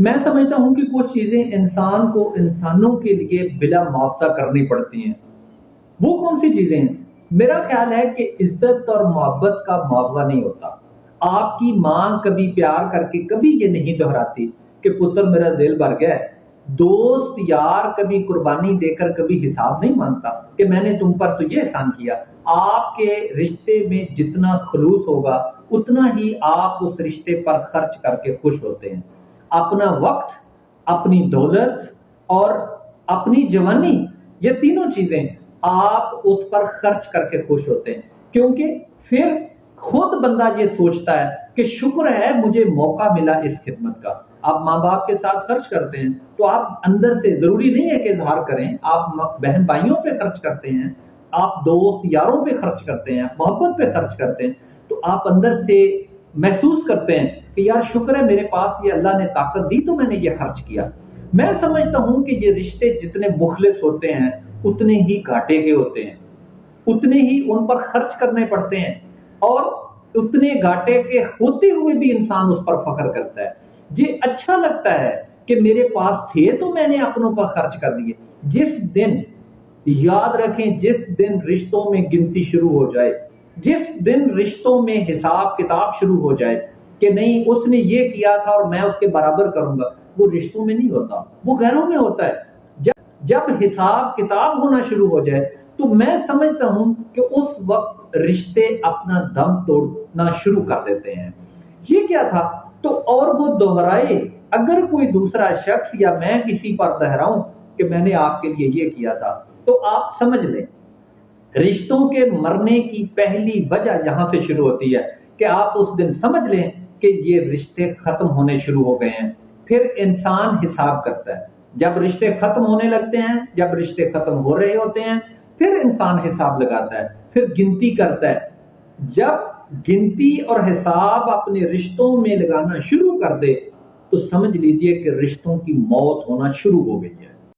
میں سمجھتا ہوں کہ کچھ چیزیں انسان کو انسانوں کے لیے بلا معاوضہ کرنی پڑتی ہیں۔ وہ کون سی چیزیں ہیں؟ میرا خیال ہے کہ عزت اور محبت کا معاوضہ نہیں ہوتا۔ آپ کی ماں کبھی پیار کر کے کبھی یہ نہیں دہراتی کہ پتر میرا دل بھر گیا ہے۔ دوست یار کبھی قربانی دے کر کبھی حساب نہیں مانگتا کہ میں نے تم پر تو یہ احسان کیا۔ آپ کے رشتے میں جتنا خلوص ہوگا اتنا ہی آپ اس رشتے پر خرچ کر کے خوش ہوتے ہیں۔ اپنا وقت، اپنی دولت اور اپنی جوانی، یہ تینوں چیزیں آپ اس پر خرچ کر کے خوش ہوتے ہیں، کیونکہ پھر خود بندہ یہ سوچتا ہے کہ شکر ہے مجھے موقع ملا اس خدمت کا۔ آپ ماں باپ کے ساتھ خرچ کرتے ہیں تو آپ اندر سے، ضروری نہیں ہے کہ اظہار کریں، آپ بہن بھائیوں پہ خرچ کرتے ہیں، آپ دوست یاروں پہ خرچ کرتے ہیں، محبت پہ خرچ کرتے ہیں، تو آپ اندر سے محسوس کرتے ہیں کہ یار شکر ہے میرے پاس یہ اللہ نے طاقت دی تو میں نے یہ خرچ کیا۔ میں سمجھتا ہوں کہ یہ رشتے جتنے مخلص ہوتے ہیں اتنے ہی گھاٹے کے ہوتے ہیں، اتنے ہی ان پر خرچ کرنے پڑتے ہیں، اور اتنے گھاٹے کے ہوتے ہوئے بھی انسان اس پر فخر کرتا ہے۔ یہ اچھا لگتا ہے کہ میرے پاس تھے تو میں نے اپنوں پر خرچ کر دیے۔ جس دن، یاد رکھیں، جس دن رشتوں میں گنتی شروع ہو جائے، جس دن رشتوں میں حساب کتاب شروع ہو جائے کہ نہیں اس نے یہ کیا تھا اور میں اس کے برابر کروں گا، وہ رشتوں میں نہیں ہوتا، وہ گھروں میں ہوتا ہے۔ جب حساب کتاب ہونا شروع ہو جائے تو میں سمجھتا ہوں کہ اس وقت رشتے اپنا دم توڑنا شروع کر دیتے ہیں۔ یہ کیا تھا تو اور وہ دہرائے، اگر کوئی دوسرا شخص یا میں کسی پر دہراؤں کہ میں نے آپ کے لیے یہ کیا تھا، تو آپ سمجھ لیں رشتوں کے مرنے کی پہلی وجہ یہاں سے شروع ہوتی ہے کہ آپ اس دن سمجھ لیں کہ یہ رشتے ختم ہونے شروع ہو گئے ہیں۔ پھر انسان حساب کرتا ہے، جب رشتے ختم ہونے لگتے ہیں، جب رشتے ختم ہو رہے ہوتے ہیں، پھر انسان حساب لگاتا ہے، پھر گنتی کرتا ہے۔ جب گنتی اور حساب اپنے رشتوں میں لگانا شروع کر دے تو سمجھ لیجئے کہ رشتوں کی موت ہونا شروع ہو گئی ہے۔